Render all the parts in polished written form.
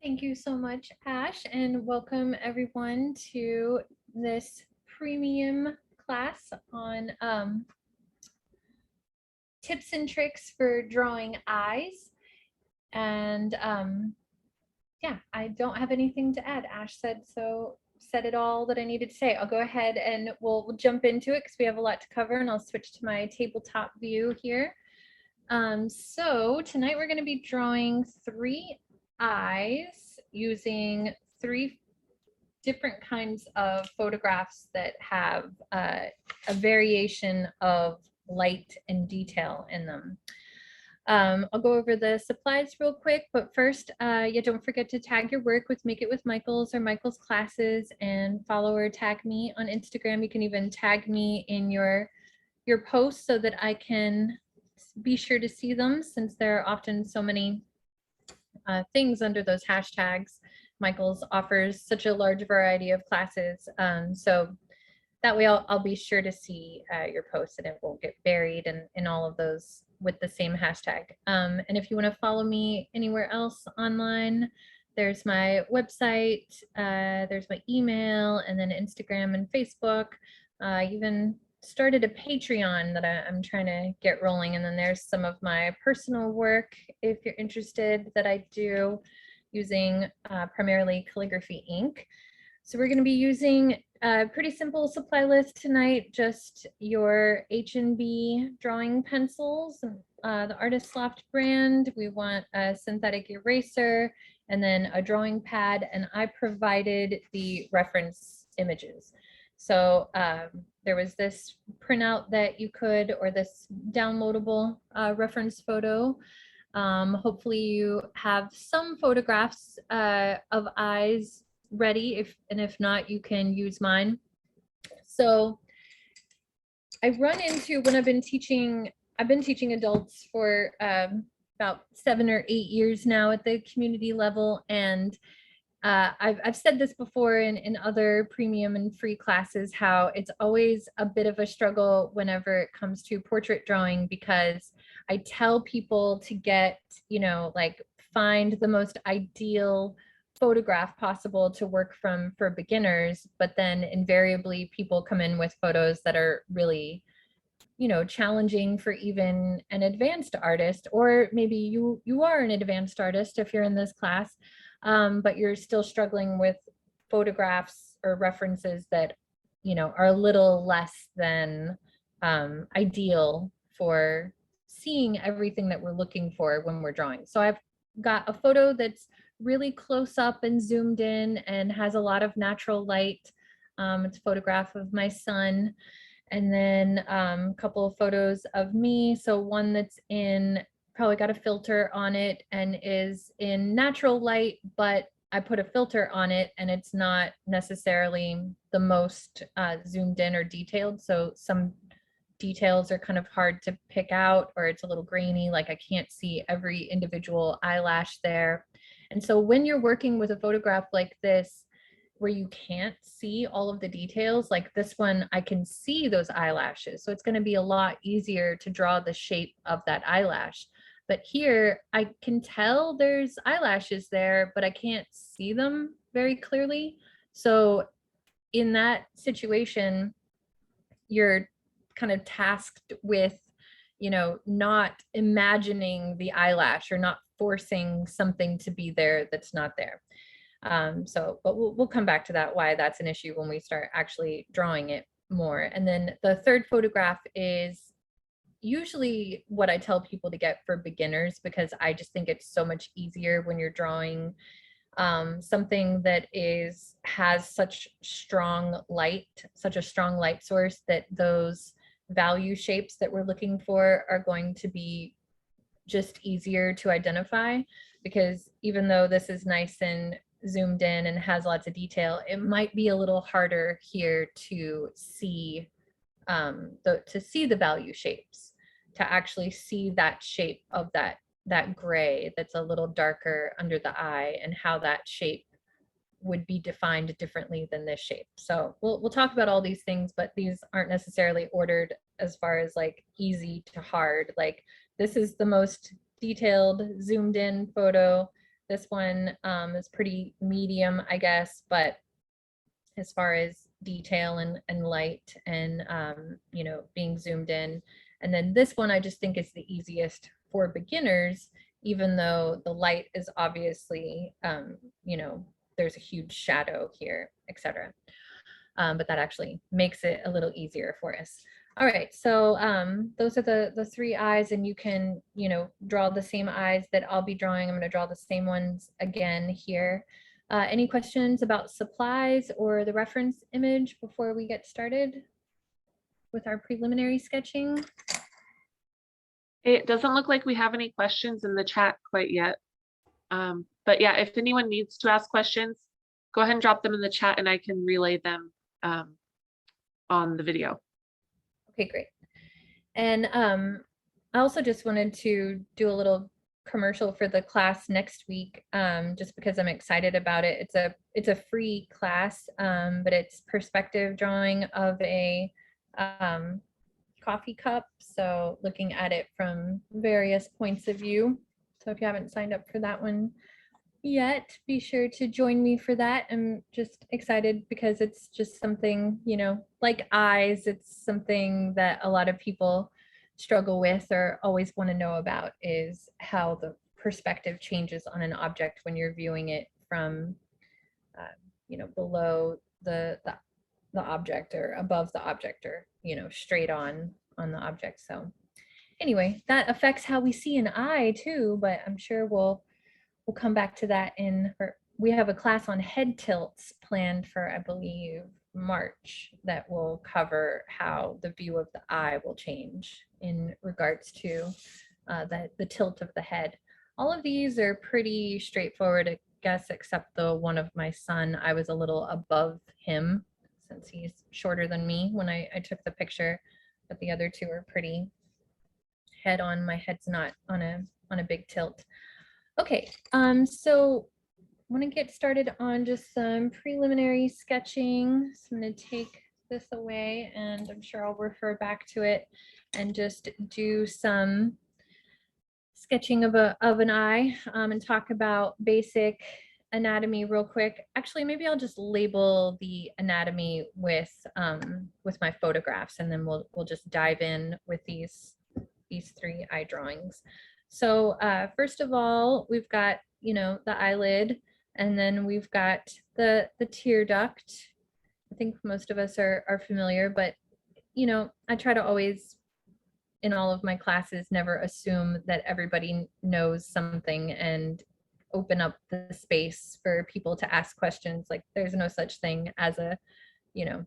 Thank you so much, Ash, and welcome everyone to this premium class on tips and tricks for drawing eyes. And yeah, I don't have anything to add. Ash said it all that I needed to say. I'll go ahead and we'll jump into it because we have a lot to cover, and I'll switch to my tabletop view here. So tonight we're going to be drawing 3 eyes using 3 different kinds of photographs that have a variation of light and detail in them. I'll go over the supplies real quick, but first, yeah, don't forget to tag your work with Make It with Michael's or Michael's classes, and follow or tag me on Instagram. You can even tag me in your posts so that I can be sure to see them, since there are often so many things under those hashtags. Michael's offers such a large variety of classes. So that way I'll be sure to see your posts, and it won't get buried in all of those with the same hashtag. And if you want to follow me anywhere else online, there's my website, there's my email, and then Instagram and Facebook. Even started a Patreon that I'm trying to get rolling. And then there's some of my personal work, if you're interested, that I do using primarily calligraphy ink. So we're going to be using a pretty simple supply list tonight, just your H&B drawing pencils, the Artist Loft brand. We want a synthetic eraser and then a drawing pad, and I provided the reference images. So there was this printout that you could, or this downloadable reference photo. Hopefully you have some photographs of eyes ready, if not, you can use mine. So I run into, when I've been teaching adults for about 7 or 8 years now at the community level, and I've said this before in other premium and free classes, how it's always a bit of a struggle whenever it comes to portrait drawing, because I tell people to get, like, find the most ideal photograph possible to work from for beginners, but then invariably people come in with photos that are really, challenging for even an advanced artist, or maybe you are an advanced artist if you're in this class, but you're still struggling with photographs or references that, are a little less than ideal for seeing everything that we're looking for when we're drawing. So I've got a photo that's really close up and zoomed in and has a lot of natural light. It's a photograph of my son, and then a couple of photos of me. So one that's probably got a filter on it and is in natural light, but I put a filter on it and it's not necessarily the most zoomed in or detailed. So some details are kind of hard to pick out, or it's a little grainy, like I can't see every individual eyelash there. And so when you're working with a photograph like this, where you can't see all of the details, like this one, I can see those eyelashes. So it's going to be a lot easier to draw the shape of that eyelash. But here I can tell there's eyelashes there, but I can't see them very clearly. So in that situation, you're kind of tasked with, not imagining the eyelash or not forcing something to be there that's not there. But we'll come back to that, why that's an issue when we start actually drawing it more. And then the third photograph is usually what I tell people to get for beginners, because I just think it's so much easier when you're drawing something that has such a strong light source, that those value shapes that we're looking for are going to be just easier to identify. Because even though this is nice and zoomed in and has lots of detail, it might be a little harder here to see the value shapes, to actually see that shape of that gray that's a little darker under the eye, and how that shape would be defined differently than this shape. So we'll talk about all these things, but these aren't necessarily ordered as far as like easy to hard. Like this is the most detailed zoomed in photo. This one is pretty medium, I guess, but as far as detail and light and, you know, being zoomed in. And then this one I just think is the easiest for beginners, even though the light is obviously, you know, there's a huge shadow here, etc. But that actually makes it a little easier for us. All right, so those are the three eyes, and you can, you know, draw the same eyes that I'll be drawing. I'm going to draw the same ones again here. Any questions about supplies or the reference image before we get started with our preliminary sketching? It doesn't look like we have any questions in the chat quite yet. But yeah, if anyone needs to ask questions, go ahead and drop them in the chat and I can relay them on the video. Okay, great. And I also just wanted to do a little commercial for the class next week, just because I'm excited about it. It's a free class, but it's perspective drawing of a coffee cup. So looking at it from various points of view. So if you haven't signed up for that one yet, be sure to join me for that. I'm just excited because it's just something, you know, like eyes, it's something that a lot of people struggle with or always want to know about, is how the perspective changes on an object when you're viewing it from, you know, below the object or above the object, or, you know, straight on the object. So anyway, that affects how we see an eye too, but I'm sure we'll come back to that in her. We have a class on head tilts planned for, I believe, March, that will cover how the view of the eye will change in regards to the tilt of the head. All of these are pretty straightforward, I guess, except the one of my son. I was a little above him since he's shorter than me when I took the picture, but the other two are pretty head on. My head's not on a big tilt. Okay, so I want to get started on just some preliminary sketching. So I'm going to take this away, and I'm sure I'll refer back to it and just do some sketching of an eye, and talk about basic anatomy real quick. Actually, maybe I'll just label the anatomy with my photographs, and then we'll just dive in with these three eye drawings. So first of all, we've got, you know, the eyelid, and then we've got the tear duct. I think most of us are familiar, but, you know, I try to always, in all of my classes, never assume that everybody knows something and open up the space for people to ask questions. Like, there's no such thing as a, you know,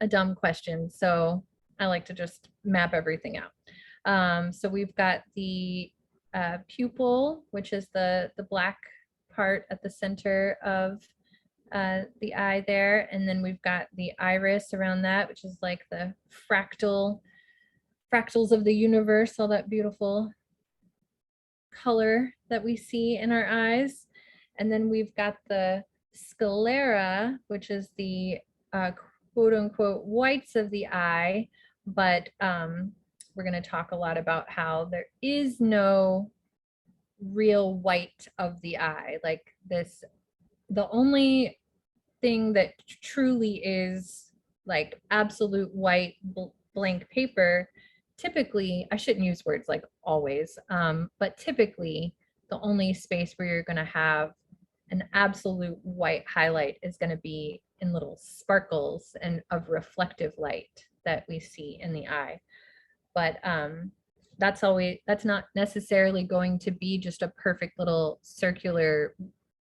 a dumb question. So I like to just map everything out. So we've got the pupil, which is the black part at the center of the eye there. And then we've got the iris around that, which is like the fractals of the universe, all that beautiful color that we see in our eyes. And then we've got the sclera, which is the quote unquote whites of the eye, but we're going to talk a lot about how there is no real white of the eye. Like this, the only thing that truly is like absolute white blank paper, typically, I shouldn't use words like always, but typically the only space where you're going to have an absolute white highlight is going to be in little sparkles and of reflective light that we see in the eye. But that's not necessarily going to be just a perfect little circular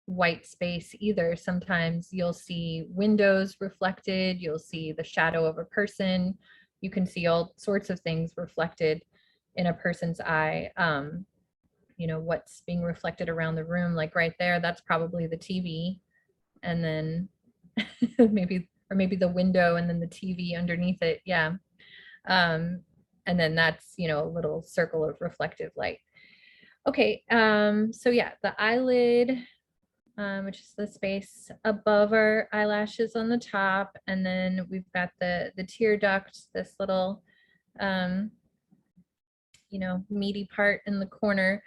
white space either. Sometimes you'll see windows reflected, you'll see the shadow of a person, you can see all sorts of things reflected in a person's eye. You know, what's being reflected around the room, like right there, that's probably the TV, and then maybe the window and then the TV underneath it. Yeah. And then that's, you know, a little circle of reflective light. Okay, so yeah, the eyelid, which is the space above our eyelashes on the top, and then we've got the tear duct, this little, you know, meaty part in the corner.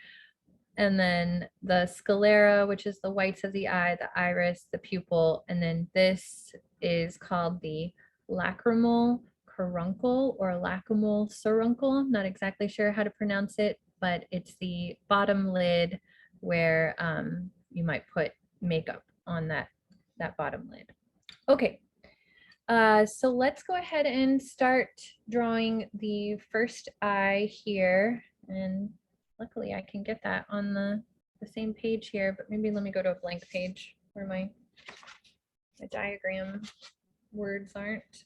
and then the sclera, which is the whites of the eye, the iris, the pupil, and then this is called the lacrimal caruncle or lacrimal suruncle. I'm not exactly sure how to pronounce it, but it's the bottom lid where you might put makeup on that bottom lid. Okay, so let's go ahead and start drawing the first eye here. And luckily I can get that on the same page here, but maybe let me go to a blank page where my diagram words aren't.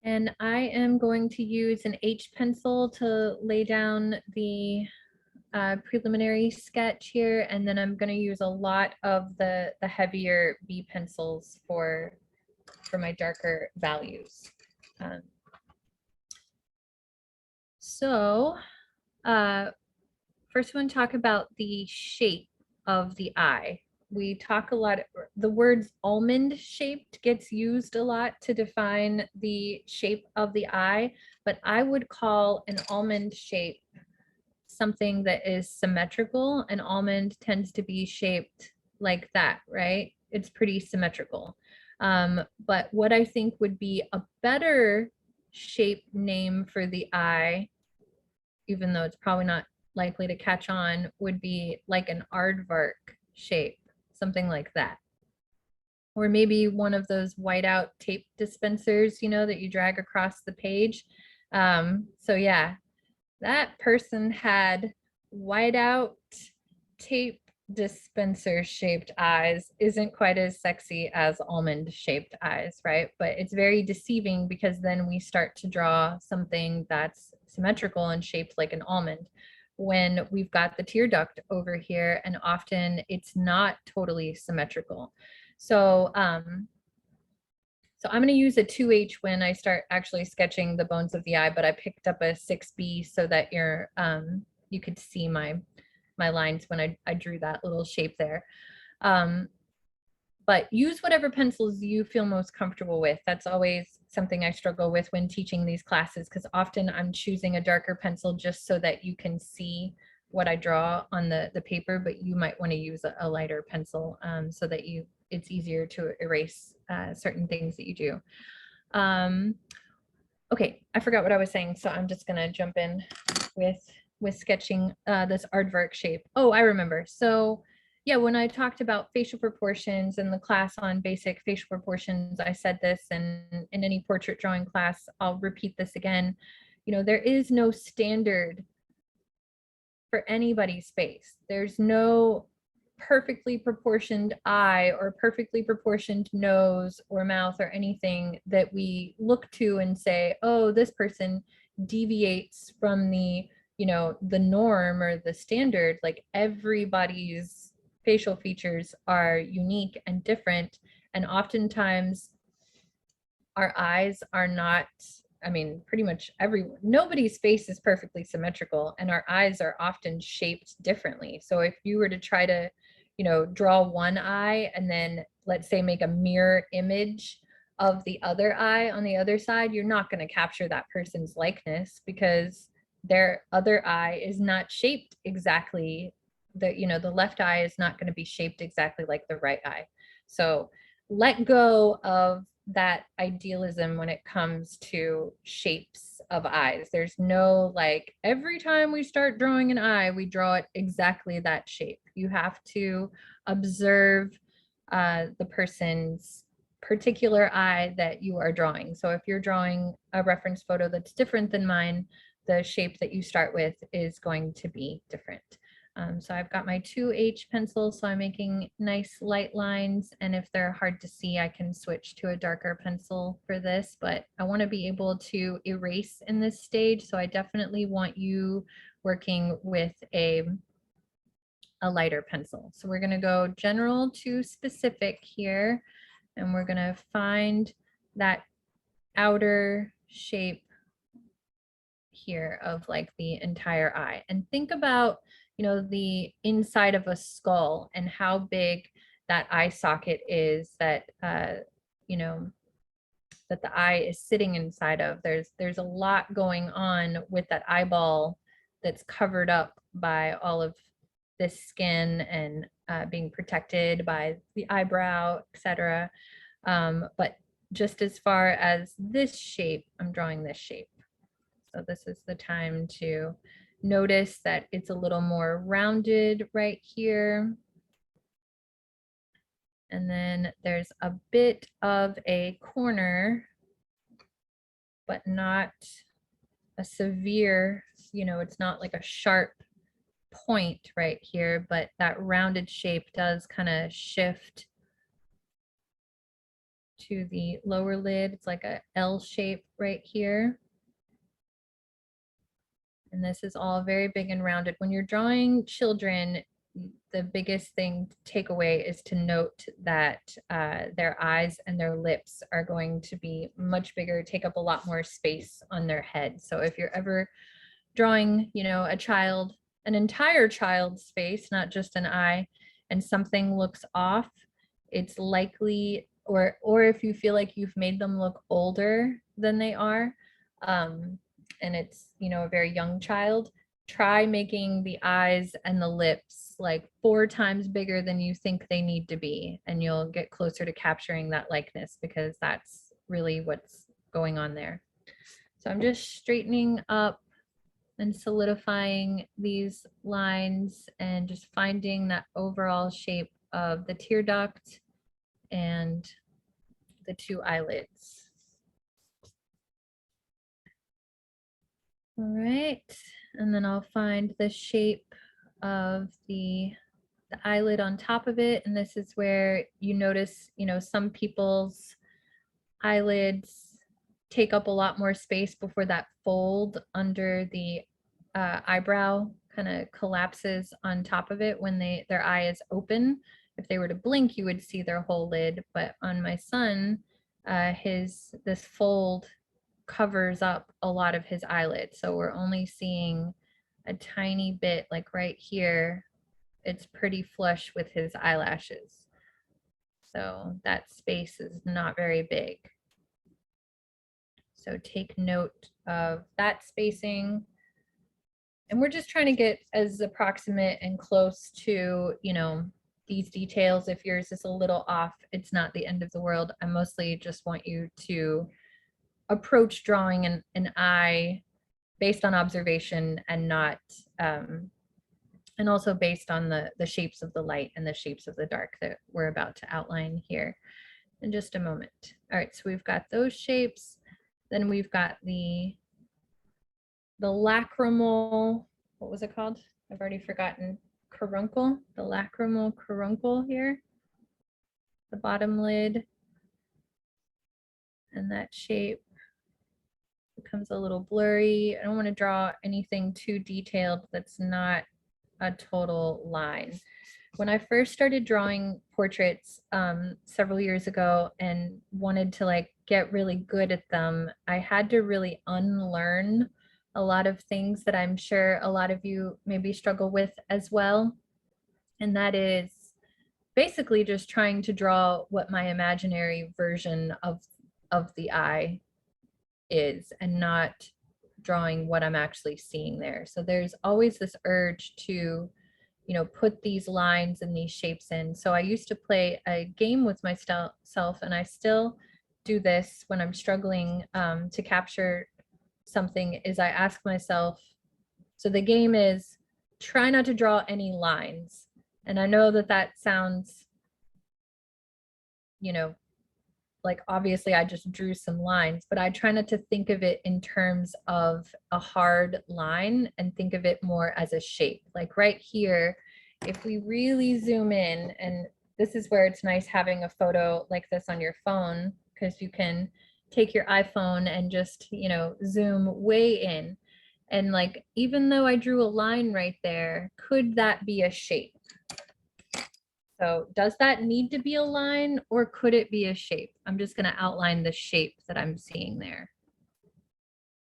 And I am going to use an H pencil to lay down the preliminary sketch here, and then I'm going to use a lot of the heavier B pencils for my darker values. So first I want to talk about the shape of the eye. We talk a lot, the words almond shaped gets used a lot to define the shape of the eye, but I would call an almond shape something that is symmetrical. An almond tends to be shaped like that, right? It's pretty symmetrical. But what I think would be a better shape name for the eye, even though it's probably not likely to catch on, would be like an aardvark shape, something like that. Or maybe one of those whiteout tape dispensers, you know, that you drag across the page. So yeah, that person had whiteout tape dispenser shaped eyes. Isn't quite as sexy as almond shaped eyes, right? But it's very deceiving because then we start to draw something that's symmetrical and shaped like an almond when we've got the tear duct over here, and often it's not totally symmetrical. So so I'm going to use a 2H when I start actually sketching the bones of the eye, but I picked up a 6B so that you could see my lines when I drew that little shape there. But use whatever pencils you feel most comfortable with. That's always something I struggle with when teaching these classes, because often I'm choosing a darker pencil just so that you can see what I draw on the paper, but you might want to use a lighter pencil so that it's easier to erase certain things that you do. Okay, I forgot what I was saying, so I'm just gonna jump in with sketching this aardvark shape. Oh, I remember. So yeah, when I talked about facial proportions in the class on basic facial proportions, I said this, and in any portrait drawing class, I'll repeat this again. You know, there is no standard for anybody's face. There's no perfectly proportioned eye or perfectly proportioned nose or mouth or anything that we look to and say, oh, this person deviates from the, you know, the norm or the standard. Like everybody's facial features are unique and different. And oftentimes our eyes are not, I mean, pretty much nobody's face is perfectly symmetrical, and our eyes are often shaped differently. So if you were to try to, you know, draw one eye and then let's say make a mirror image of the other eye on the other side, you're not going to capture that person's likeness because their other eye is not shaped exactly. The left eye is not going to be shaped exactly like the right eye. So let go of that idealism when it comes to shapes of eyes. There's no like every time we start drawing an eye, we draw it exactly that shape. You have to observe the person's particular eye that you are drawing. So if you're drawing a reference photo that's different than mine, the shape that you start with is going to be different. So I've got my 2H pencils, so I'm making nice light lines, and if they're hard to see, I can switch to a darker pencil for this, but I want to be able to erase in this stage, so I definitely want you working with a lighter pencil. So we're going to go general to specific here, and we're going to find that outer shape here of like the entire eye, and think about, you know, the inside of a skull and how big that eye socket is that, you know, that the eye is sitting inside of. There's a lot going on with that eyeball that's covered up by all of this skin and being protected by the eyebrow, etc. But just as far as this shape, I'm drawing this shape. So this is the time to notice that it's a little more rounded right here. And then there's a bit of a corner, but not a severe, you know, it's not like a sharp point right here, but that rounded shape does kind of shift to the lower lid. It's like a L shape right here. And this is all very big and rounded. When you're drawing children, the biggest thing to take away is to note that their eyes and their lips are going to be much bigger, take up a lot more space on their head. So if you're ever drawing, you know, a child, an entire child's face, not just an eye, and something looks off, it's likely, or if you feel like you've made them look older than they are, and it's, you know, a very young child, try making the eyes and the lips like 4 times bigger than you think they need to be, and you'll get closer to capturing that likeness, because that's really what's going on there. So I'm just straightening up and solidifying these lines and just finding that overall shape of the tear duct and the 2 eyelids. All right, and then I'll find the shape of the eyelid on top of it. And this is where you notice, you know, some people's eyelids take up a lot more space before that fold under the eyebrow kind of collapses on top of it when their eye is open. If they were to blink, you would see their whole lid. But on my son, this fold covers up a lot of his eyelids. So we're only seeing a tiny bit, like right here, it's pretty flush with his eyelashes. So that space is not very big. So take note of that spacing. And we're just trying to get as approximate and close to, you know, these details. If yours is a little off, it's not the end of the world. I mostly just want you to approach drawing an eye based on observation and not, and also based on the shapes of the light and the shapes of the dark that we're about to outline here in just a moment. All right, so we've got those shapes. Then we've got the lacrimal, what was it called? I've already forgotten. Caruncle, the lacrimal caruncle here, the bottom lid, and that shape becomes a little blurry. I don't want to draw anything too detailed that's not a total line. When I first started drawing portraits several years ago and wanted to like get really good at them, I had to really unlearn a lot of things that I'm sure a lot of you maybe struggle with as well. And that is basically just trying to draw what my imaginary version of the eye is, and not drawing what I'm actually seeing there. So there's always this urge to, you know, put these lines and these shapes in. So I used to play a game with myself, and I still do this when I'm struggling to capture something, is I ask myself, so the game is try not to draw any lines. And I know that that sounds, you know, like obviously I just drew some lines, but I try not to think of it in terms of a hard line and think of it more as a shape. Like right here, if we really zoom in, and this is where it's nice having a photo like this on your phone, because you can take your iPhone and just, you know, zoom way in. And like, even though I drew a line right there, could that be a shape? So does that need to be a line, or could it be a shape? I'm just going to outline the shape that I'm seeing there.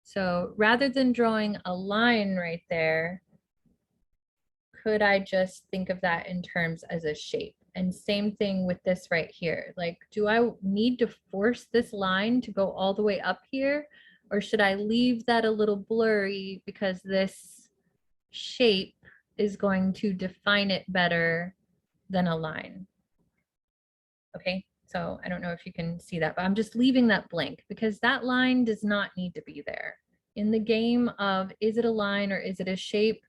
So rather than drawing a line right there, could I just think of that in terms as a shape? And same thing with this right here. Like, do I need to force this line to go all the way up here? Or should I leave that a little blurry because this shape is going to define it better than a line? Okay, so I don't know if you can see that, but I'm just leaving that blank because that line does not need to be there. In the game of, is it a line or is it a shape?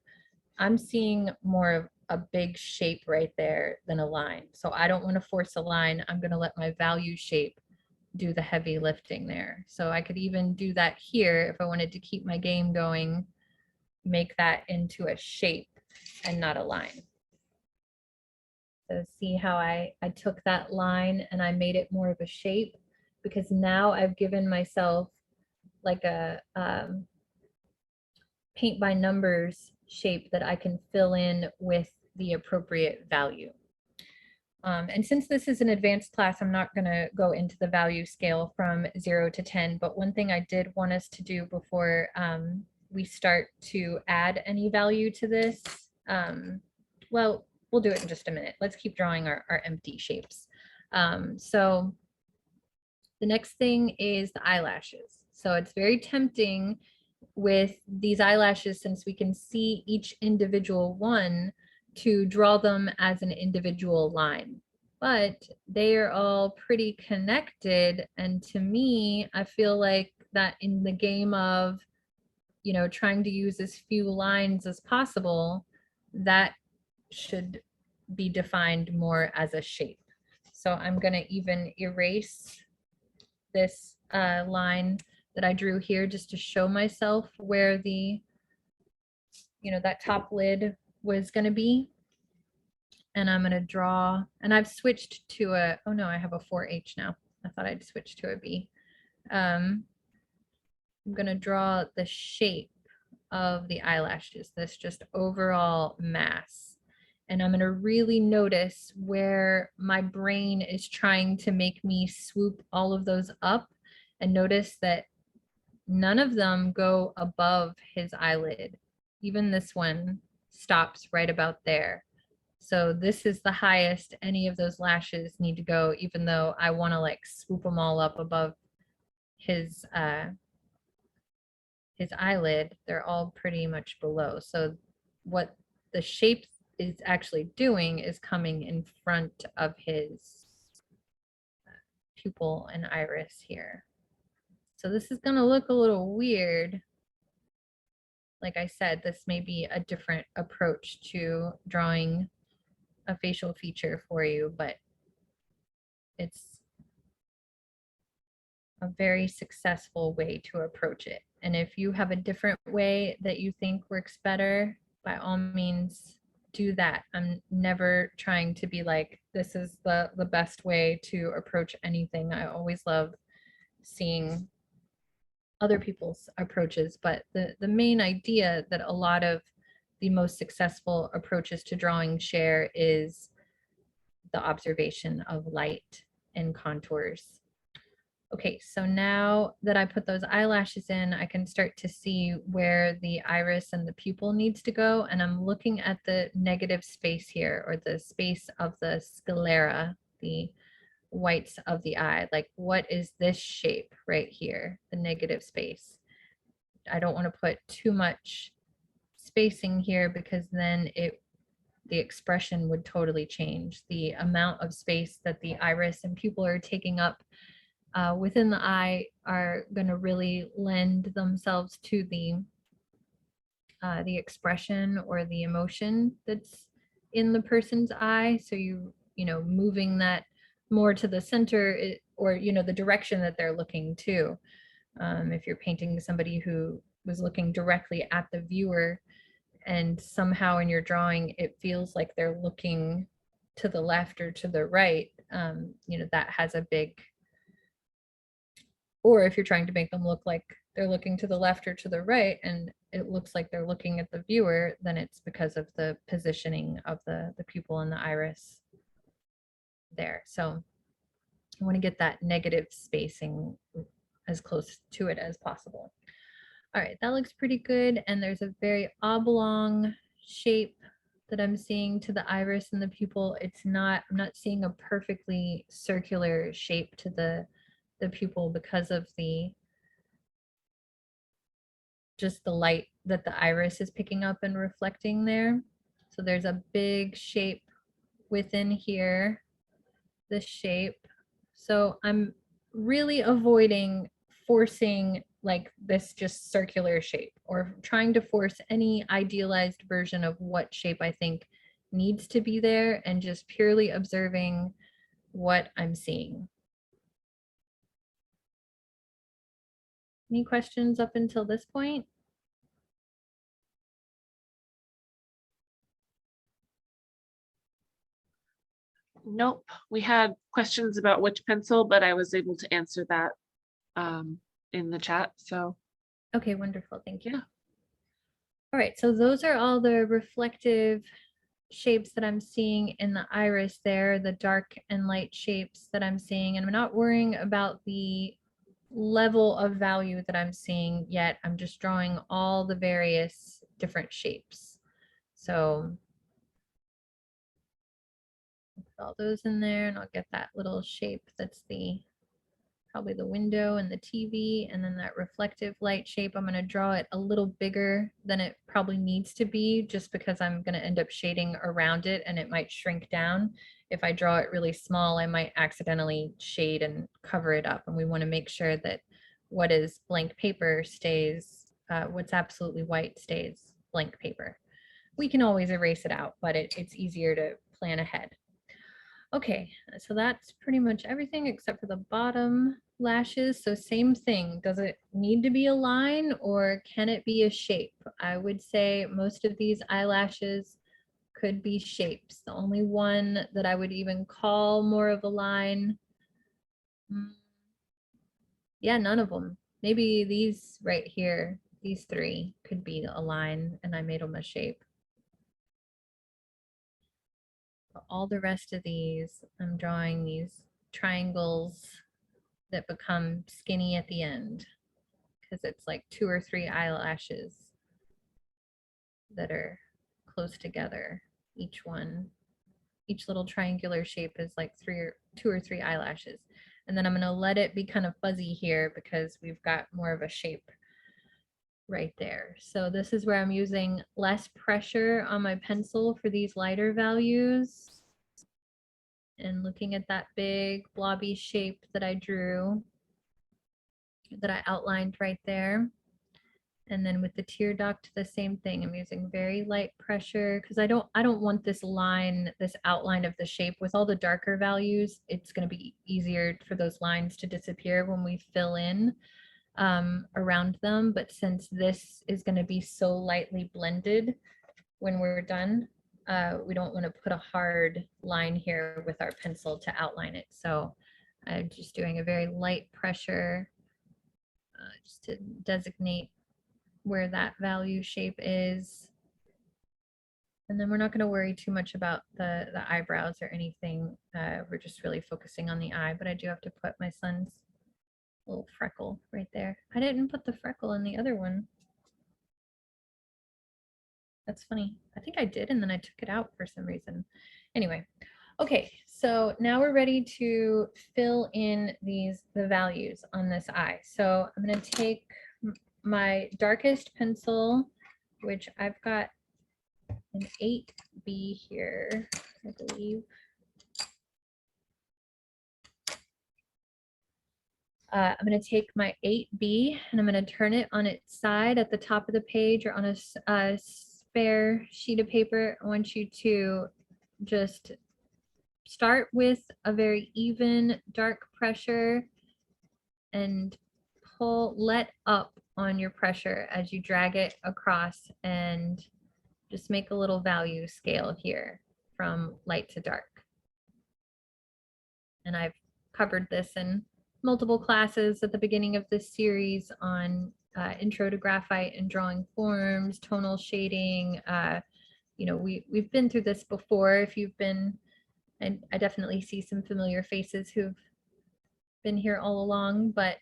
I'm seeing more of a big shape right there than a line. So I don't want to force a line. I'm going to let my value shape do the heavy lifting there. So I could even do that here if I wanted to keep my game going, make that into a shape and not a line. So see how I took that line and I made it more of a shape, because now I've given myself like a paint by numbers shape that I can fill in with the appropriate value. And since this is an advanced class, I'm not going to go into the value scale from 0 to 10. But one thing I did want us to do before we start to add any value to this, well, we'll do it in just a minute. Let's keep drawing our empty shapes. So the next thing is the eyelashes. So it's very tempting with these eyelashes, since we can see each individual one, to draw them as an individual line, but they are all pretty connected. And to me, I feel like that in the game of, you know, trying to use as few lines as possible, that should be defined more as a shape. So I'm going to even erase this line that I drew here just to show myself where the, you know, that top lid was going to be. And I'm going to draw, and I've switched to a, oh no, I have a 4H now. I thought I'd switch to a B. I'm going to draw the shape of the eyelashes, this just overall mass. And I'm going to really notice where my brain is trying to make me swoop all of those up, and notice that none of them go above his eyelid. Even this one stops right about there. So this is the highest any of those lashes need to go, even though I want to like swoop them all up above his eyelid. They're all pretty much below. So what the shape is actually doing is coming in front of his pupil and iris here. So this is going to look a little weird. Like I said, this may be a different approach to drawing a facial feature for you, but it's a very successful way to approach it. And if you have a different way that you think works better, by all means do that. I'm never trying to be like, this is the best way to approach anything. I always love seeing other people's approaches, but the main idea that a lot of the most successful approaches to drawing share is the observation of light and contours. Okay, so now that I put those eyelashes in, I can start to see where the iris and the pupil needs to go. And I'm looking at the negative space here, or the space of the sclera, the whites of the eye. Like, what is this shape right here, the negative space? I don't want to put too much spacing here, because then the expression would totally change. The amount of space that the iris and pupil are taking up within the eye are going to really lend themselves to the expression or the emotion that's in the person's eye. So you know, moving that more to the center, or you know, the direction that they're looking to. If you're painting somebody who was looking directly at the viewer, and somehow in your drawing it feels like they're looking to the left or to the right, you know, that has a big, or if you're trying to make them look like they're looking to the left or to the right and it looks like they're looking at the viewer, then it's because of the positioning of the pupil and the iris there. So I want to get that negative spacing as close to it as possible. All right, that looks pretty good. And there's a very oblong shape that I'm seeing to the iris and the pupil. I'm not seeing a perfectly circular shape to the pupil because of just the light that the iris is picking up and reflecting there. So there's a big shape within here, this shape. So I'm really avoiding forcing like this just circular shape or trying to force any idealized version of what shape I think needs to be there, and just purely observing what I'm seeing. Any questions up until this point? Nope. We had questions about which pencil, but I was able to answer that in the chat. So Okay, wonderful. Thank you. yeah. All right, so those are all the reflective shapes that I'm seeing in the iris there, the dark and light shapes that I'm seeing. And I'm not worrying about the level of value that I'm seeing yet. I'm just drawing all the various different shapes. So I'll put all those in there, and I'll get that little shape that's probably the window and the TV, and then that reflective light shape. I'm going to draw it a little bigger than it probably needs to be, just because I'm going to end up shading around it and it might shrink down. If I draw it really small, I might accidentally shade and cover it up. And we want to make sure that what is blank paper stays, what's absolutely white stays blank paper. We can always erase it out, but it's easier to plan ahead. Okay, so that's pretty much everything except for the bottom lashes. So same thing, does it need to be a line or can it be a shape? I would say most of these eyelashes could be shapes. The only one that I would even call more of a line, yeah, none of them. Maybe these right here, these three could be a line and I made them a shape. All the rest of these, I'm drawing these triangles that become skinny at the end because it's like 2 or 3 eyelashes that are close together. Each little triangular shape is like 2 or 3 eyelashes. And then I'm going to let it be kind of fuzzy here because we've got more of a shape right there. So this is where I'm using less pressure on my pencil for these lighter values and looking at that big blobby shape that I drew, that I outlined right there. And then with the tear duct, the same thing. I'm using very light pressure because I don't want this line, this outline of the shape with all the darker values. It's going to be easier for those lines to disappear when we fill in around them. But since this is going to be so lightly blended when we're done, we don't want to put a hard line here with our pencil to outline it. So I'm just doing a very light pressure just to designate where that value shape is. And then we're not going to worry too much about the eyebrows or anything. We're just really focusing on the eye, but I do have to put my son's little freckle right there. I didn't put the freckle in the other one. That's funny. I think I did, and then I took it out for some reason. Anyway, okay, so now we're ready to fill in the values on this eye. So I'm going to take my darkest pencil, which I've got an 8B here, I believe. I'm going to take my 8B and I'm going to turn it on its side at the top of the page or on a spare sheet of paper. I want you to just start with a very even dark pressure and let up on your pressure as you drag it across, and just make a little value scale here from light to dark. And I've covered this in multiple classes at the beginning of this series on intro to graphite and drawing forms, tonal shading. You know, we've been through this before. If you've been, and I definitely see some familiar faces who've been here all along, but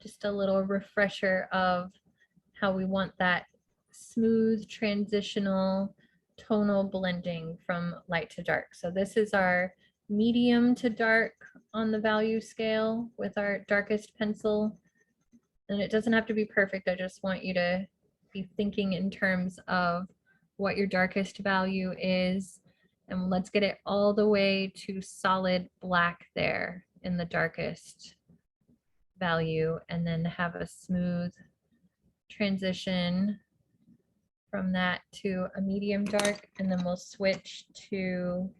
just a little refresher of how we want that smooth transitional tonal blending from light to dark. So this is our medium to dark on the value scale with our darkest pencil. And it doesn't have to be perfect. I just want you to be thinking in terms of what your darkest value is. And let's get it all the way to solid black there in the darkest value, and then have a smooth transition from that to a medium dark, and then we'll switch to,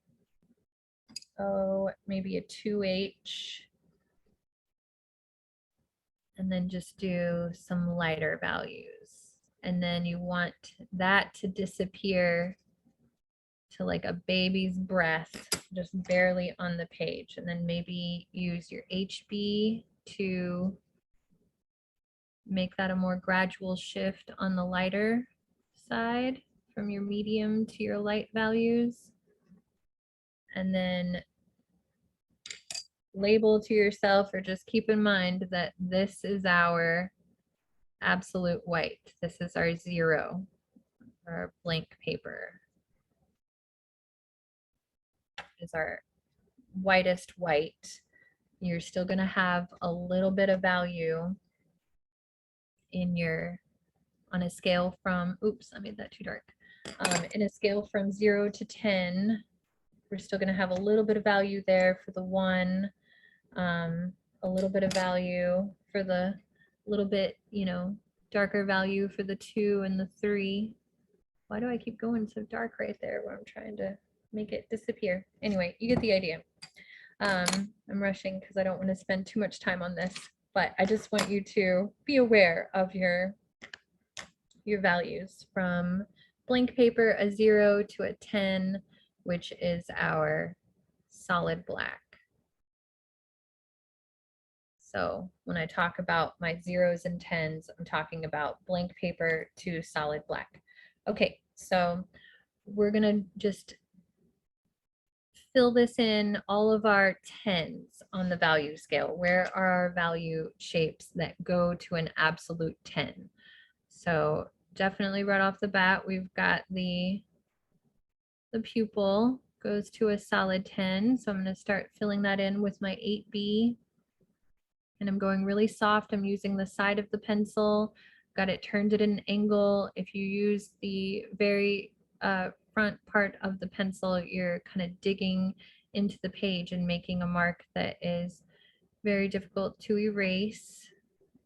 oh, maybe a 2H, and then just do some lighter values. And then you want that to disappear to like a baby's breath, just barely on the page. And then maybe use your HB to make that a more gradual shift on the lighter side from your medium to your light values. And then label to yourself, or just keep in mind that this is our absolute white. This is our 0, our blank paper is our whitest white. You're still going to have a little bit of value in your, on a scale from, oops, I made that too dark. In a scale from 0 to 10, we're still going to have a little bit of value there for the 1, a little bit of value for the little bit, you know, darker value for the 2 and the 3. Why do I keep going so dark right there when I'm trying to make it disappear? Anyway, you get the idea. I'm rushing because I don't want to spend too much time on this, but I just want you to be aware of your values from blank paper, a 0 to a 10, which is our solid black. So when I talk about my 0s and 10s, I'm talking about blank paper to solid black. Okay, so we're gonna just fill this in, all of our 10s on the value scale. Where are our value shapes that go to an absolute 10? So definitely right off the bat, we've got the pupil goes to a solid 10. So I'm going to start filling that in with my 8B. And I'm going really soft. I'm using the side of the pencil, got it turned at an angle. If you use the very front part of the pencil, you're kind of digging into the page and making a mark that is very difficult to erase.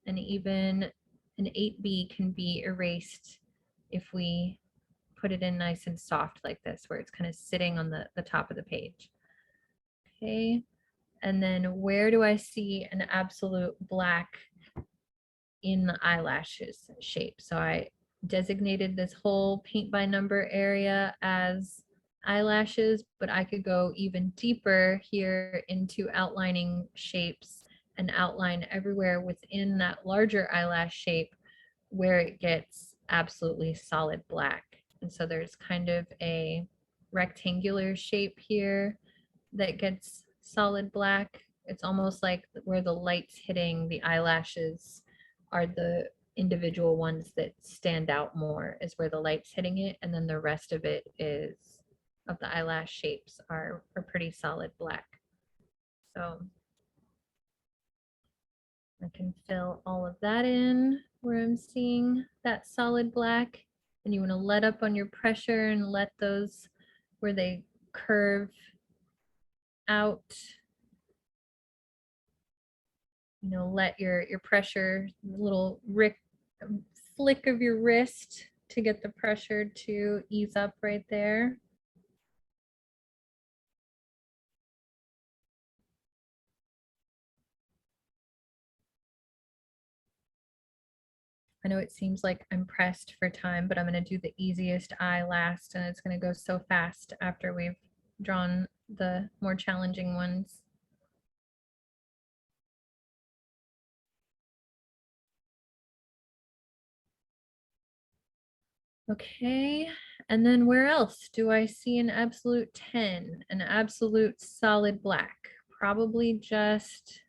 And even an 8B can be erased if we put it in nice and soft like this, where it's kind of sitting on the top of the page. Okay, and then where do I see an absolute black in the eyelashes shape? So I designated this whole paint by number area as eyelashes, but I could go even deeper here into outlining shapes and outline everywhere within that larger eyelash shape where it gets absolutely solid black. And so there's kind of a rectangular shape here that gets solid black. It's almost like where the light's hitting the eyelashes are the individual ones that stand out more, is where the light's hitting it, and then the rest of it is, of the eyelash shapes are pretty solid black. So I can fill all of that in where I'm seeing that solid black. And you want to let up on your pressure and let those where they curve out, you know, let your pressure, little flick of your wrist to get the pressure to ease up right there. I know it seems like I'm pressed for time, but I'm going to do the easiest eye last, and it's going to go so fast after we've drawn the more challenging ones. Okay, and then where else do I see an absolute 10, an absolute solid black? Probably just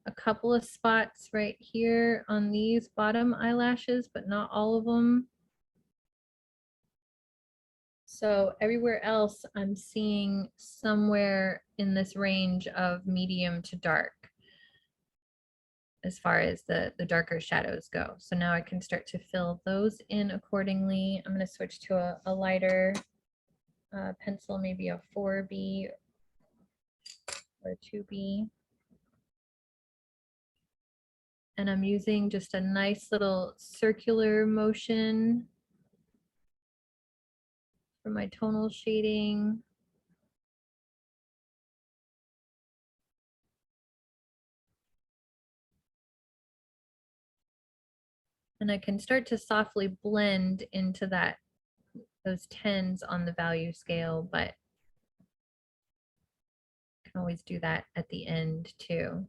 a couple of spots right here on these bottom eyelashes, but not all of them. So everywhere else, I'm seeing somewhere in this range of medium to dark as far as the darker shadows go. So now I can start to fill those in accordingly. I'm going to switch to a lighter pencil, maybe a 4B or a 2B. And I'm using just a nice little circular motion for my tonal shading. And I can start to softly blend into those 10s on the value scale, but I can always do that at the end too.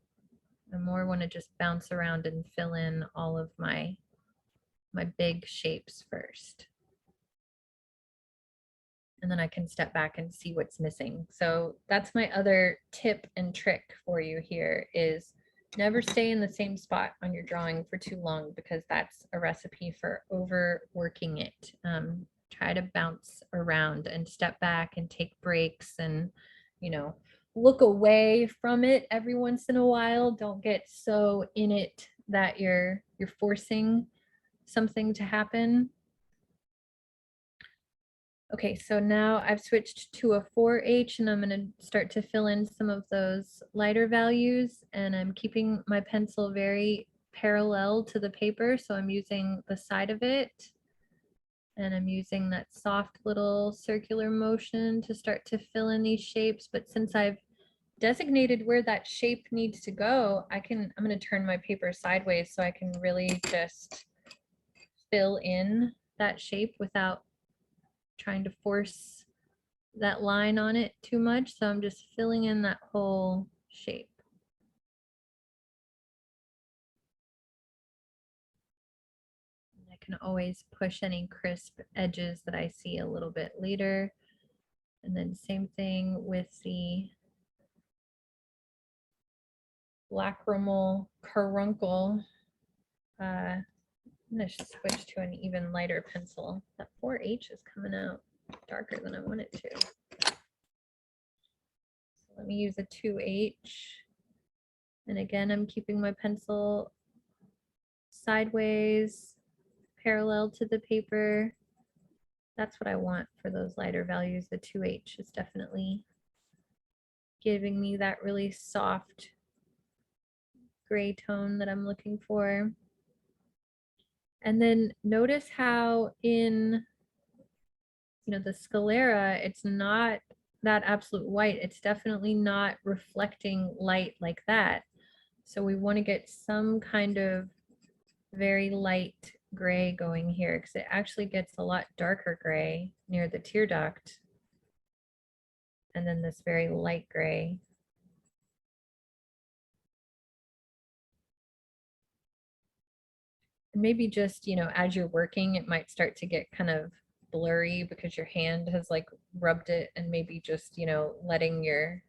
I more want to just bounce around and fill in all of my big shapes first. And then I can step back and see what's missing. So that's my other tip and trick for you here is never stay in the same spot on your drawing for too long, because that's a recipe for overworking it. Try to bounce around and step back and take breaks and, you know, look away from it every once in a while. Don't get so in it that you're forcing something to happen. Okay, so now I've switched to a 4H and I'm going to start to fill in some of those lighter values, and I'm keeping my pencil very parallel to the paper. So I'm using the side of it and I'm using that soft little circular motion to start to fill in these shapes. But since I've designated where that shape needs to go, I'm going to turn my paper sideways so I can really just fill in that shape without trying to force that line on it too much. So I'm just filling in that whole shape. I can always push any crisp edges that I see a little bit later. And then same thing with the lacrimal caruncle. I'm going to switch to an even lighter pencil. That 4H is coming out darker than I want it to. So let me use a 2H. And again, I'm keeping my pencil sideways, parallel to the paper. That's what I want for those lighter values. The 2H is definitely giving me that really soft gray tone that I'm looking for. And then notice how in, the sclera, it's not that absolute white. It's definitely not reflecting light like that. So we want to get some kind of very light gray going here, because it actually gets a lot darker gray near the tear duct. And then this very light gray. And maybe just, as you're working, it might start to get kind of blurry because your hand has like rubbed it, and maybe just, letting your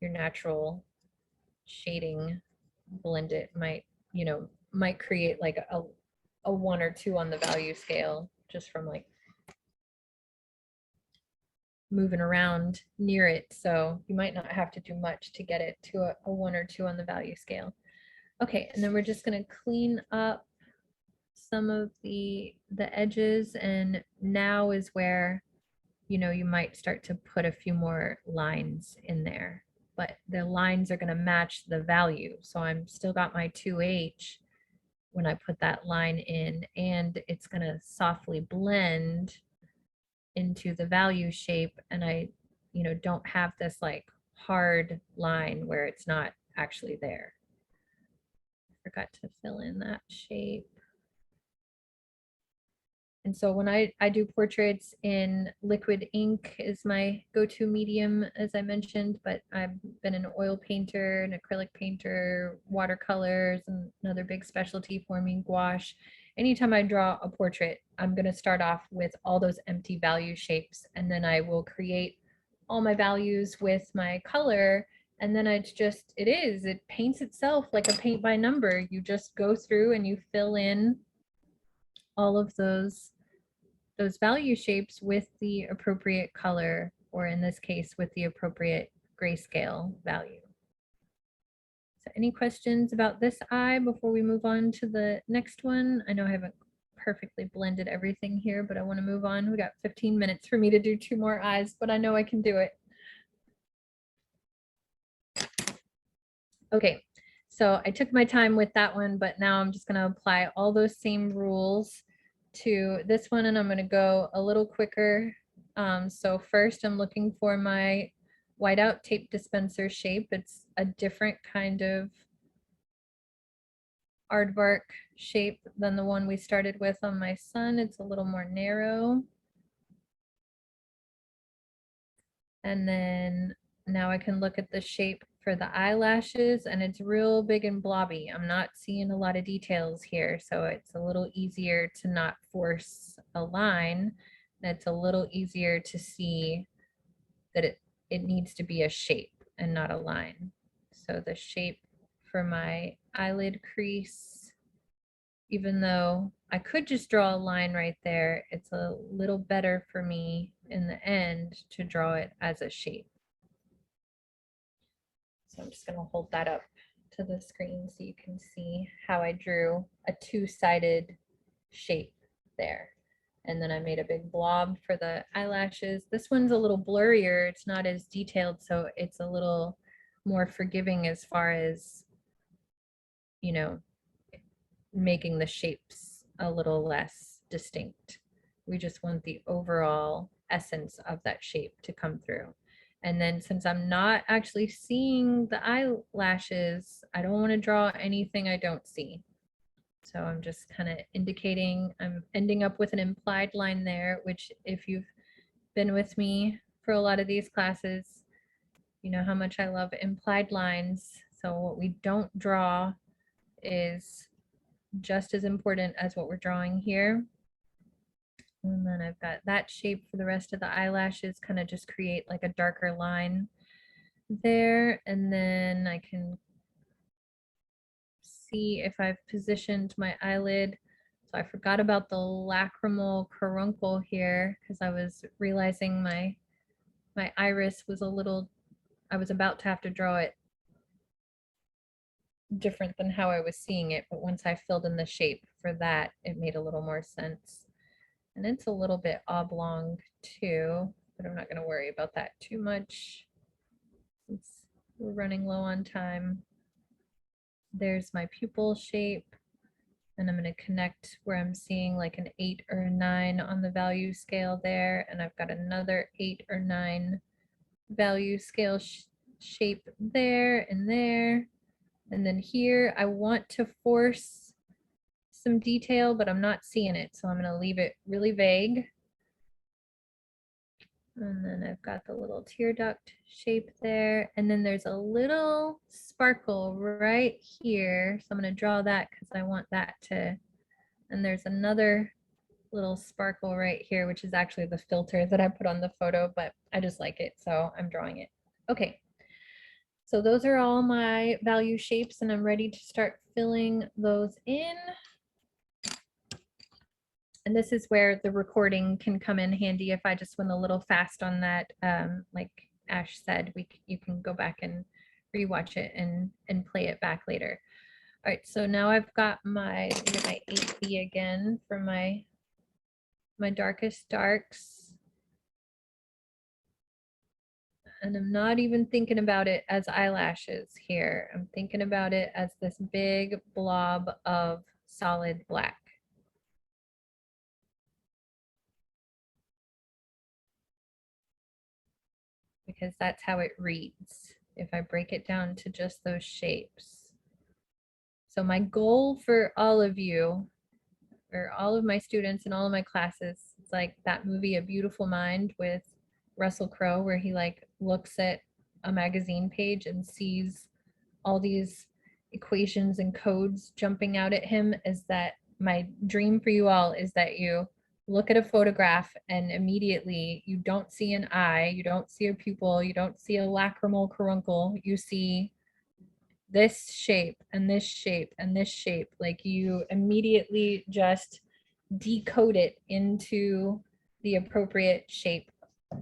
natural shading blend it might create like a 1 or 2 on the value scale, just from like moving around near it. So you might not have to do much to get it to a 1 or 2 on the value scale. Okay, and then we're just going to clean up some of the edges, and now is where you might start to put a few more lines in there, but the lines are going to match the value. So I'm still got my 2H when I put that line in, and it's going to softly blend into the value shape, and I don't have this like hard line where it's not actually there. I forgot to fill in that shape. And so when I do portraits, in liquid ink is my go-to medium, as I mentioned, but I've been an oil painter, an acrylic painter, watercolors, and another big specialty for me, gouache. Anytime I draw a portrait, I'm going to start off with all those empty value shapes, and then I will create all my values with my color. And then it paints itself like a paint by number. You just go through and you fill in all of those those value shapes with the appropriate color, or in this case, with the appropriate grayscale value. So any questions about this eye before we move on to the next one? I know I haven't perfectly blended everything here, but I want to move on. We got 15 minutes for me to do 2 more eyes, but I know I can do it. Okay, so I took my time with that one, but now I'm just going to apply all those same rules to this one, and I'm going to go a little quicker. So first I'm looking for my whiteout tape dispenser shape. It's a different kind of aardvark shape than the one we started with on my son. It's a little more narrow. And then now I can look at the shape for the eyelashes, and it's real big and blobby. I'm not seeing a lot of details here, so it's a little easier to not force a line. It's a little easier to see that it needs to be a shape and not a line. So the shape for my eyelid crease, even though I could just draw a line right there, it's a little better for me in the end to draw it as a shape. So I'm just going to hold that up to the screen so you can see how I drew a 2-sided shape there. And then I made a big blob for the eyelashes. This one's a little blurrier. It's not as detailed, so it's a little more forgiving as far as, you know, making the shapes a little less distinct. We just want the overall essence of that shape to come through. And then since I'm not actually seeing the eyelashes, I don't want to draw anything I don't see. So I'm just kind of indicating, I'm ending up with an implied line there, which if you've been with me for a lot of these classes, you know how much I love implied lines. So what we don't draw is just as important as what we're drawing here. And then I've got that shape for the rest of the eyelashes, kind of just create like a darker line there. And then I can see if I've positioned my eyelid. So I forgot about the lacrimal caruncle here because I was realizing my iris was a little, I was about to have to draw it different than how I was seeing it. But once I filled in the shape for that, it made a little more sense. And it's a little bit oblong too, but I'm not going to worry about that too much since we're running low on time. There's my pupil shape, and I'm going to connect where I'm seeing like an 8 or a 9 on the value scale there, and I've got another 8 or 9 value scale shape there and there. And then here I want to force some detail, but I'm not seeing it, so I'm going to leave it really vague. And then I've got the little tear duct shape there, and then there's a little sparkle right here, so I'm going to draw that because I want that to, and there's another little sparkle right here, which is actually the filter that I put on the photo, but I just like it, so I'm drawing it. Okay, so those are all my value shapes, and I'm ready to start filling those in. And this is where the recording can come in handy if I just went a little fast on that. Like Ash said, you can go back and rewatch it and play it back later. All right, so now I've got my 8B again for my darkest darks. And I'm not even thinking about it as eyelashes here. I'm thinking about it as this big blob of solid black. Because that's how it reads if I break it down to just those shapes. So my goal for all of you, or all of my students in all of my classes, it's like that movie A Beautiful Mind with Russell Crowe, where he like looks at a magazine page and sees all these equations and codes jumping out at him. Is that my dream for you all, is that you look at a photograph and immediately you don't see an eye, you don't see a pupil, you don't see a lacrimal caruncle, you see this shape and this shape and this shape. Like you immediately just decode it into the appropriate shape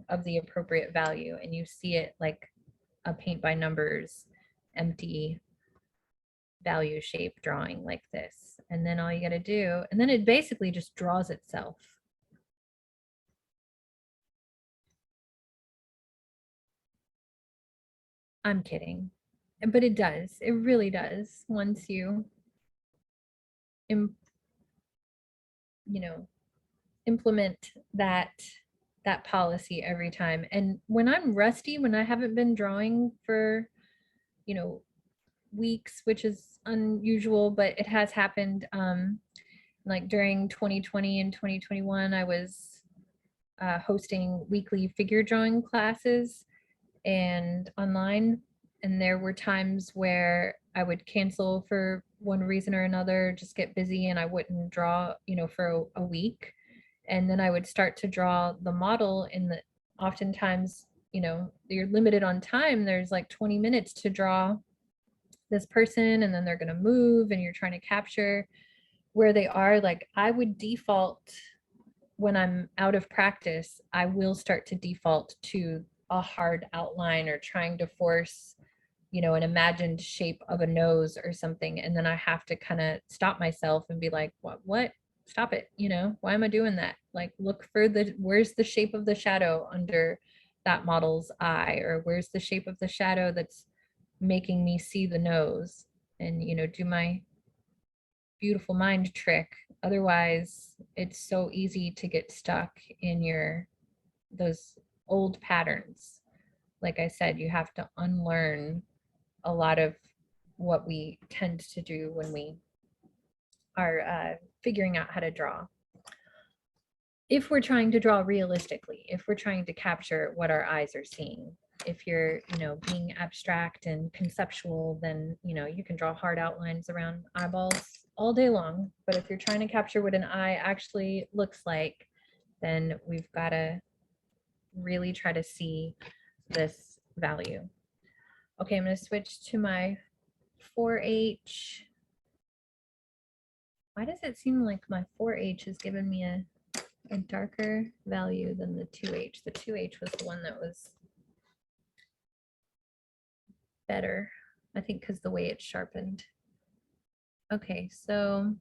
of the appropriate value, and you see it like a paint by numbers empty value shape drawing like this. And then all you got to do, and then it basically just draws itself. I'm kidding, but it does. It really does. Once you, implement that policy every time. And when I'm rusty, when I haven't been drawing for, weeks, which is unusual, but it has happened. Like during 2020 and 2021, I was hosting weekly figure drawing classes and online. And there were times where I would cancel for one reason or another, just get busy, and I wouldn't draw, for a week. And then I would start to draw the model in the, oftentimes, you're limited on time. There's like 20 minutes to draw this person, and then they're going to move, and you're trying to capture where they are. Like I would default, when I'm out of practice, I will start to default to a hard outline or trying to force, an imagined shape of a nose or something. And then I have to kind of stop myself and be like, what? Stop it. Why am I doing that? Like, look for where's the shape of the shadow under that model's eye, or where's the shape of the shadow that's making me see the nose, and, do my beautiful mind trick. Otherwise, it's so easy to get stuck in those old patterns. Like I said, you have to unlearn a lot of what we tend to do when we are figuring out how to draw. If we're trying to draw realistically, if we're trying to capture what our eyes are seeing, if you're, being abstract and conceptual, then, you can draw hard outlines around eyeballs all day long. But if you're trying to capture what an eye actually looks like, then we've got to really try to see this value. Okay, I'm going to switch to my 4H. Why does it seem like my 4H has given me a darker value than the 2H? The 2H was the one that was better, I think, because the way it's sharpened. Okay, so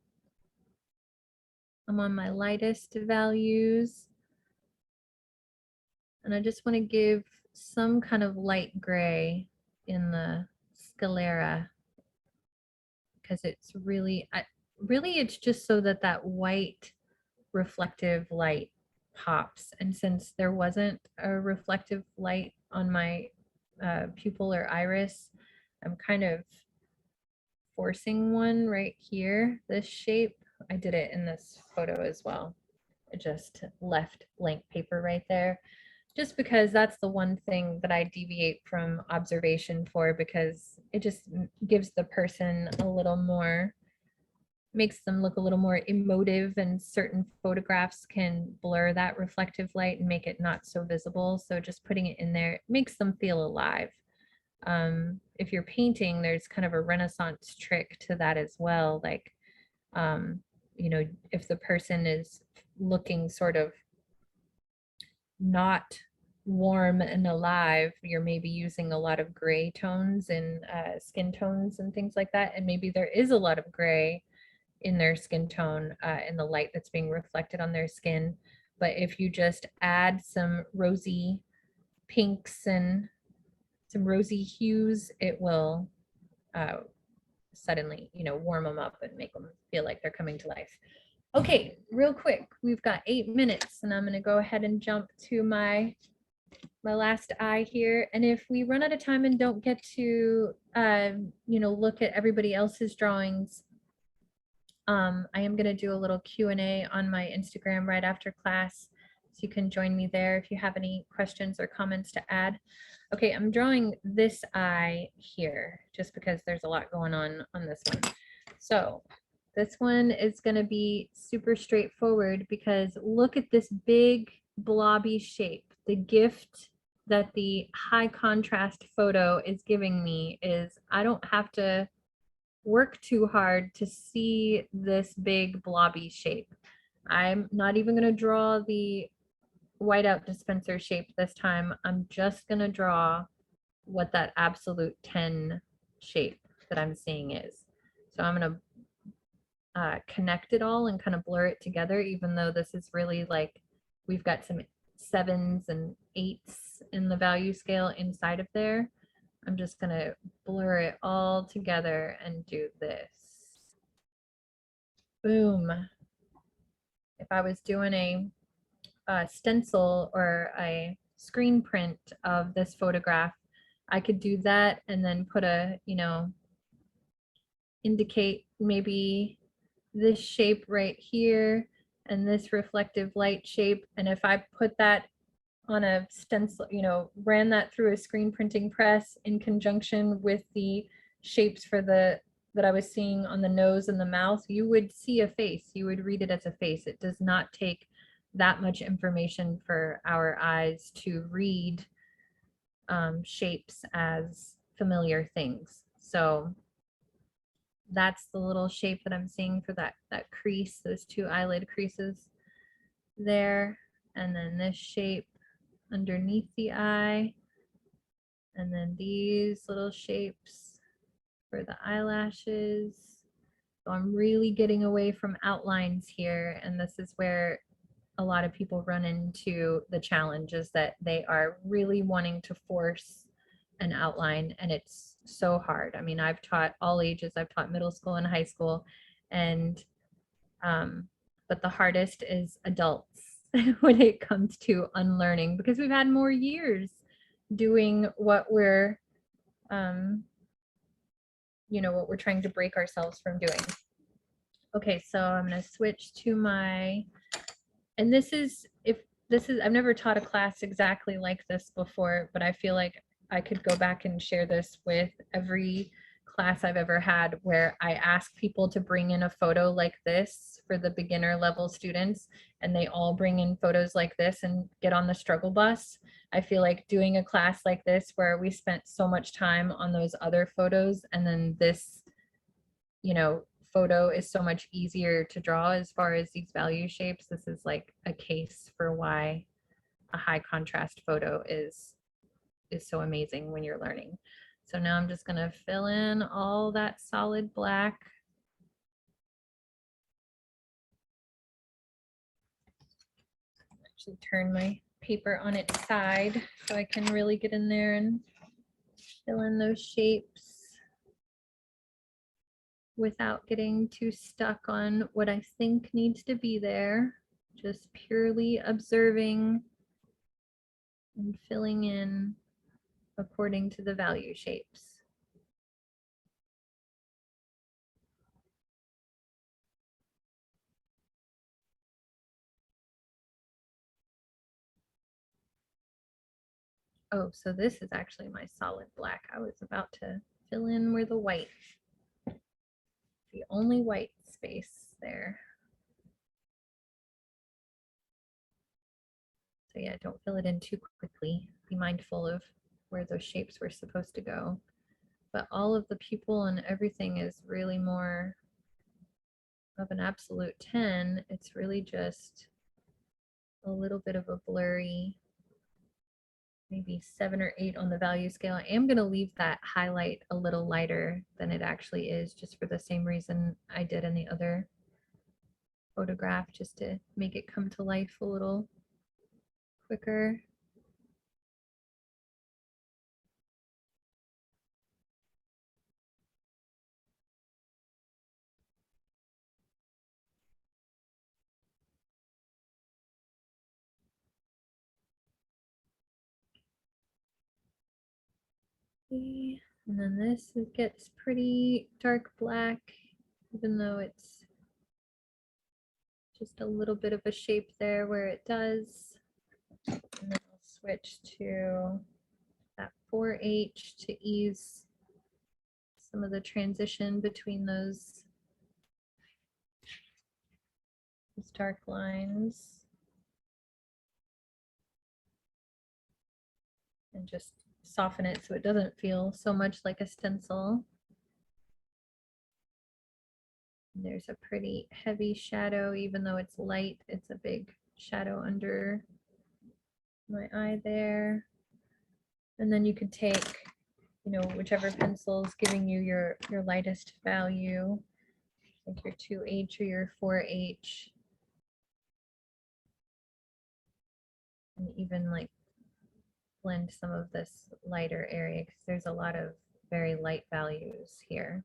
I'm on my lightest values, and I just want to give some kind of light gray in the sclera, because it's really it's just so that that white reflective light pops. And since there wasn't a reflective light on my pupil or iris, I'm kind of forcing one right here, this shape. I did it in this photo as well. I just left blank paper right there, just because that's the one thing that I deviate from observation for, because it just gives the person a little more, makes them look a little more emotive, and certain photographs can blur that reflective light and make it not so visible. So just putting it in there makes them feel alive. If you're painting, there's kind of a Renaissance trick to that as well. Like, if the person is looking sort of not warm and alive, you're maybe using a lot of gray tones and skin tones and things like that. And maybe there is a lot of gray in their skin tone, in the light that's being reflected on their skin. But if you just add some rosy pinks and some rosy hues, it will suddenly, warm them up and make them feel like they're coming to life. Okay, real quick, we've got 8 minutes, and I'm going to go ahead and jump to my last eye here. And if we run out of time and don't get to, look at everybody else's drawings, I am going to do a little Q&A on my Instagram right after class, so you can join me there if you have any questions or comments to add. Okay, I'm drawing this eye here just because there's a lot going on this one. So this one is going to be super straightforward, because look at this big blobby shape. The gift that the high contrast photo is giving me is I don't have to work too hard to see this big blobby shape. I'm not even going to draw the whiteout dispenser shape this time. I'm just going to draw what that absolute 10 shape that I'm seeing is. So I'm going to connect it all and kind of blur it together, even though this is really like, we've got some 7s and 8s in the value scale inside of there. I'm just going to blur it all together and do this. Boom. If I was doing a stencil or a screen print of this photograph, I could do that and then put a, indicate maybe this shape right here and this reflective light shape. And if I put that on a stencil, ran that through a screen printing press in conjunction with the shapes for that I was seeing on the nose and the mouth, you would see a face. You would read it as a face. It does not take that much information for our eyes to read shapes as familiar things. So that's the little shape that I'm seeing for that crease, those 2 eyelid creases there. And then this shape underneath the eye. And then these little shapes for the eyelashes. So I'm really getting away from outlines here. And this is where a lot of people run into the challenge, is that they are really wanting to force an outline, and it's so hard. I mean, I've taught all ages. I've taught middle school and high school, and but the hardest is adults when it comes to unlearning, because we've had more years doing what we're what we're trying to break ourselves from doing. Okay, so I'm going to switch to my, and this is, I've never taught a class exactly like this before, but I feel like I could go back and share this with every class I've ever had, where I ask people to bring in a photo like this for the beginner level students, and they all bring in photos like this and get on the struggle bus. I feel like doing a class like this, where we spent so much time on those other photos, and then this, photo is so much easier to draw as far as these value shapes. This is like a case for why a high contrast photo is so amazing when you're learning. So now I'm just going to fill in all that solid black. Actually turn my paper on its side so I can really get in there and fill in those shapes without getting too stuck on what I think needs to be there. Just purely observing and filling in according to the value shapes. Oh, so this is actually my solid black. I was about to fill in where the white, the only white space there. So yeah, don't fill it in too quickly. Be mindful of where those shapes were supposed to go. But all of the people and everything is really more of an absolute 10. It's really just a little bit of a blurry, maybe 7 or 8 on the value scale. I am going to leave that highlight a little lighter than it actually is, just for the same reason I did in the other photograph, just to make it come to life a little quicker. And then this gets pretty dark black, even though it's just a little bit of a shape there where it does. And then I'll switch to that 4H to ease some of the transition between those dark lines. And just soften it so it doesn't feel so much like a stencil. There's a pretty heavy shadow, even though it's light, it's a big shadow under my eye there. And then you could take, you know, whichever pencil is giving you your lightest value, like your 2H or your 4H. And even like blend some of this lighter area because there's a lot of very light values here.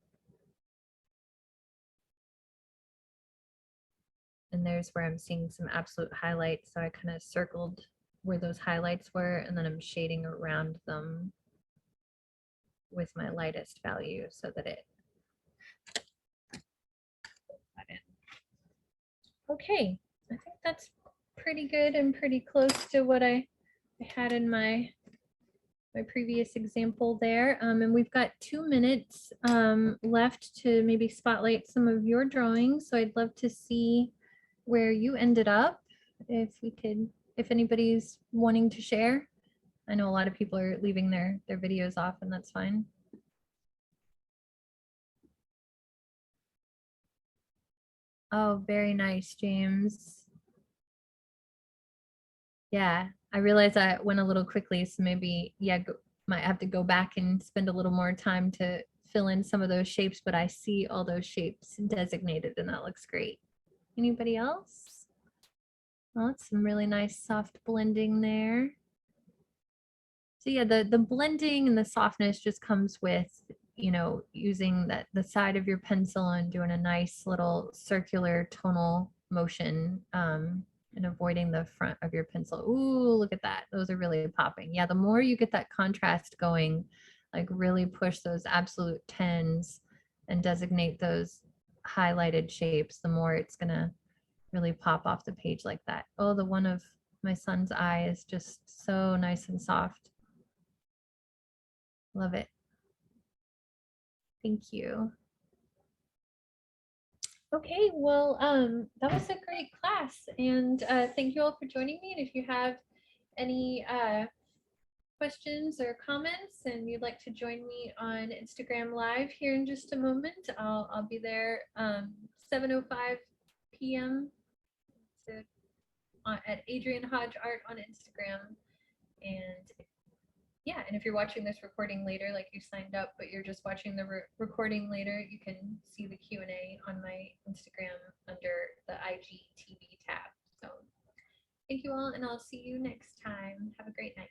And there's where I'm seeing some absolute highlights. So I kind of circled where those highlights were, and then I'm shading around them with my lightest value so that it. Okay, I think that's pretty good and pretty close to what I had in my previous example there. And we've got 2 minutes left to maybe spotlight some of your drawings. So I'd love to see where you ended up. If we could, if anybody's wanting to share. I know a lot of people are leaving their videos off, and that's fine. Oh, very nice, James. Yeah, I realize I went a little quickly, so maybe, yeah, might have to go back and spend a little more time to fill in some of those shapes, but I see all those shapes designated, and that looks great. Anybody else? Well, it's some really nice soft blending there. So yeah, the blending and the softness just comes with, you know, using the side of your pencil and doing a nice little circular tonal motion, and avoiding the front of your pencil. Ooh, look at that. Those are really popping. Yeah, the more you get that contrast going, like really push those absolute tens and designate those highlighted shapes, the more it's gonna really pop off the page like that. Oh, the one of my son's eye is just so nice and soft. Love it. Thank you. Okay, well, that was a great class, and thank you all for joining me. And if you have any questions or comments and you'd like to join me on Instagram Live here in just a moment, I'll be there 7:05 p.m. to, at Adrian Hodge Art on Instagram. And yeah, and if you're watching this recording later, like you signed up, but you're just watching the recording later, you can see the Q&A on my Instagram under the IGTV tab. So thank you all, and I'll see you next time. Have a great night.